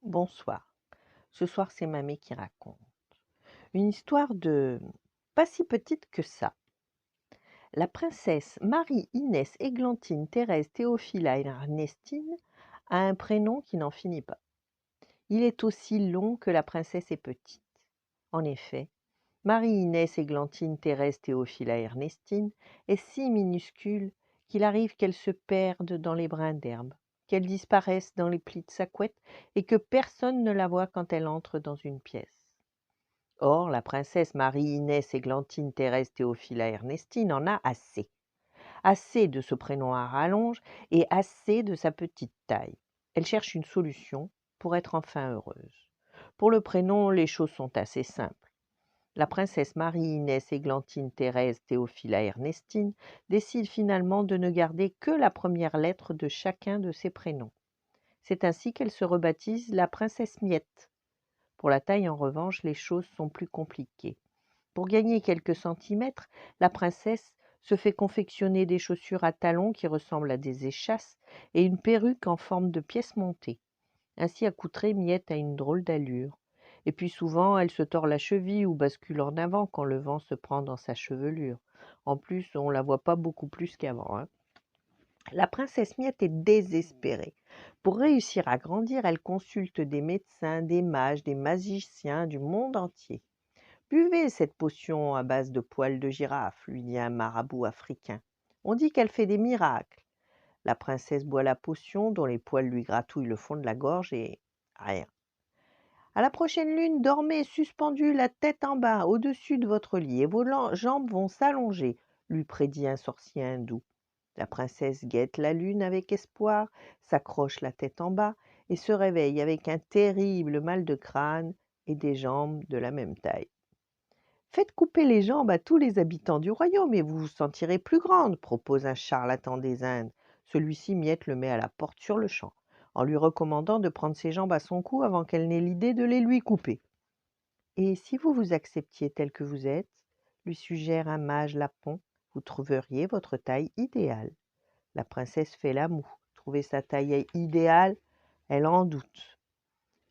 Bonsoir. Ce soir, c'est Mamé qui raconte. Une histoire de pas si petite que ça. La princesse Marie-Inès Églantine Thérèse Théophila Ernestine a un prénom qui n'en finit pas. Il est aussi long que la princesse est petite. En effet, Marie-Inès Églantine Thérèse Théophila Ernestine est si minuscule qu'il arrive qu'elle se perde dans les brins d'herbe, qu'elle disparaisse dans les plis de sa couette et que personne ne la voit quand elle entre dans une pièce. Or, la princesse Marie-Inès Églantine Thérèse Théophila Ernestine en a assez. Assez de ce prénom à rallonge et assez de sa petite taille. Elle cherche une solution pour être enfin heureuse. Pour le prénom, les choses sont assez simples. La princesse Marie-Inès Églantine Thérèse Théophila Ernestine décide finalement de ne garder que la première lettre de chacun de ses prénoms. C'est ainsi qu'elle se rebaptise la princesse Miette. Pour la taille, en revanche, les choses sont plus compliquées. Pour gagner quelques centimètres, la princesse se fait confectionner des chaussures à talons qui ressemblent à des échasses et une perruque en forme de pièce montée. Ainsi accoutrée, Miette a une drôle d'allure. Et puis souvent, elle se tord la cheville ou bascule en avant quand le vent se prend dans sa chevelure. En plus, on ne la voit pas beaucoup plus qu'avant, hein. La princesse Miette est désespérée. Pour réussir à grandir, elle consulte des médecins, des mages, des magiciens du monde entier. Buvez cette potion à base de poils de girafe, lui dit un marabout africain. On dit qu'elle fait des miracles. La princesse boit la potion, dont les poils lui gratouillent le fond de la gorge, et rien. À la prochaine lune, dormez suspendu la tête en bas, au-dessus de votre lit, et vos jambes vont s'allonger, lui prédit un sorcier hindou. La princesse guette la lune avec espoir, s'accroche la tête en bas, et se réveille avec un terrible mal de crâne et des jambes de la même taille. Faites couper les jambes à tous les habitants du royaume et vous vous sentirez plus grande, propose un charlatan des Indes. Celui-ci Miette le met à la porte sur-le-champ, en lui recommandant de prendre ses jambes à son cou avant qu'elle n'ait l'idée de les lui couper. Et si vous vous acceptiez tel que vous êtes, lui suggère un mage lapon, vous trouveriez votre taille idéale. La princesse fait la moue. Trouver sa taille idéale, elle en doute.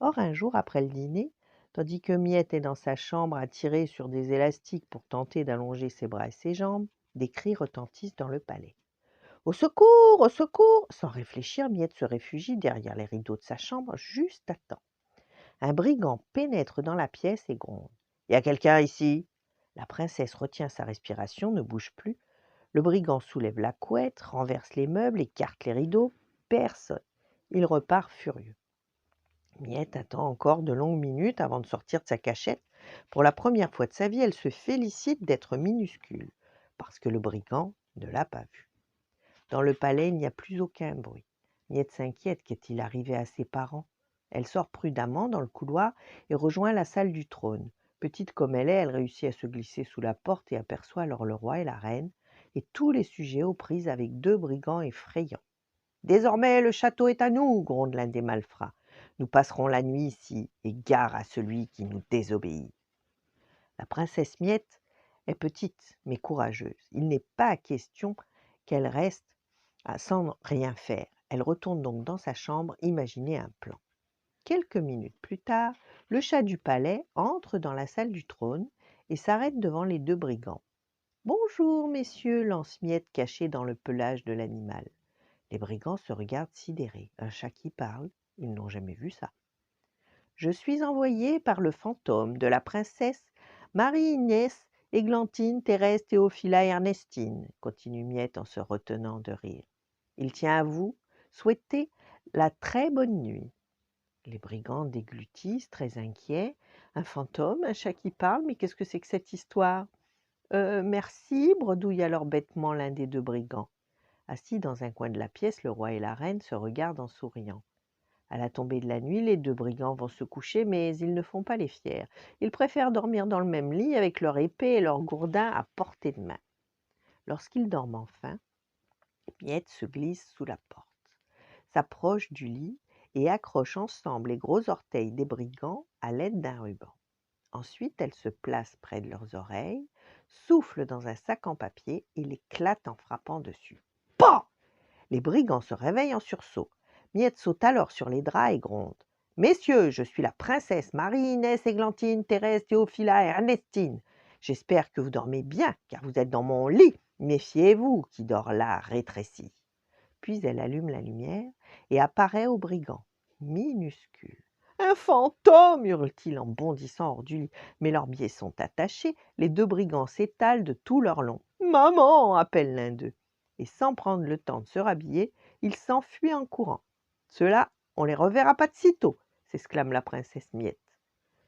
Or, un jour après le dîner, tandis que Miette est dans sa chambre à tirer sur des élastiques pour tenter d'allonger ses bras et ses jambes, des cris retentissent dans le palais. Au secours! Au secours! Sans réfléchir, Miette se réfugie derrière les rideaux de sa chambre juste à temps. Un brigand pénètre dans la pièce et gronde. « Y a quelqu'un ici ?» La princesse retient sa respiration, ne bouge plus. Le brigand soulève la couette, renverse les meubles, écarte les rideaux. Personne. Il repart furieux. Miette attend encore de longues minutes avant de sortir de sa cachette. Pour la première fois de sa vie, elle se félicite d'être minuscule, parce que le brigand ne l'a pas vue. Dans le palais, il n'y a plus aucun bruit. Miette s'inquiète, qu'est-il arrivé à ses parents? Elle sort prudemment dans le couloir et rejoint la salle du trône. Petite comme elle réussit à se glisser sous la porte et aperçoit alors le roi et la reine, et tous les sujets aux prises avec deux brigands effrayants. « Désormais, le château est à nous !» gronde l'un des malfrats. « Nous passerons la nuit ici, et gare à celui qui nous désobéit. » La princesse Miette est petite, mais courageuse. Il n'est pas question qu'elle reste sans rien faire. Elle retourne donc dans sa chambre imaginer un plan. Quelques minutes plus tard, le chat du palais entre dans la salle du trône et s'arrête devant les deux brigands. « Bonjour, messieurs » lance Miette cachée dans le pelage de l'animal. Les brigands se regardent sidérés. Un chat qui parle, ils n'ont jamais vu ça. « Je suis envoyé par le fantôme de la princesse Marie-Inès Églantine Thérèse Théophila Ernestine, continue Miette en se retenant de rire. Il tient à vous souhaiter la très bonne nuit. Les brigands déglutissent, très inquiets. Un fantôme, un chat qui parle, mais qu'est-ce que c'est que cette histoire? Merci, bredouille alors bêtement l'un des deux brigands. Assis dans un coin de la pièce, le roi et la reine se regardent en souriant. À la tombée de la nuit, les deux brigands vont se coucher, mais ils ne font pas les fiers. Ils préfèrent dormir dans le même lit avec leur épée et leur gourdin à portée de main. Lorsqu'ils dorment enfin, Miette se glisse sous la porte, s'approche du lit et accroche ensemble les gros orteils des brigands à l'aide d'un ruban. Ensuite, elle se place près de leurs oreilles, souffle dans un sac en papier et l'éclate en frappant dessus. Pan! Les brigands se réveillent en sursaut. Miette saute alors sur les draps et gronde. Messieurs, je suis la princesse Marie-Inès Églantine Thérèse Théophila Ernestine. J'espère que vous dormez bien, car vous êtes dans mon lit. Méfiez-vous, qui dort là rétréci. » Puis elle allume la lumière et apparaît au brigand, minuscule. « Un fantôme !» hurle-t-il en bondissant hors du lit. Mais leurs biais sont attachés, les deux brigands s'étalent de tout leur long. « Maman !» appelle l'un d'eux. Et sans prendre le temps de se rhabiller, ils s'enfuient en courant. « Ceux-là, on les reverra pas de sitôt !» s'exclame la princesse Miette.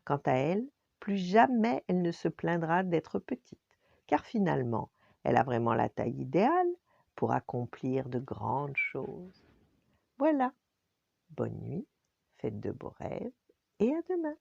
Quant à elle, plus jamais elle ne se plaindra d'être petite, car finalement, elle a vraiment la taille idéale pour accomplir de grandes choses. Voilà, bonne nuit, faites de beaux rêves et à demain.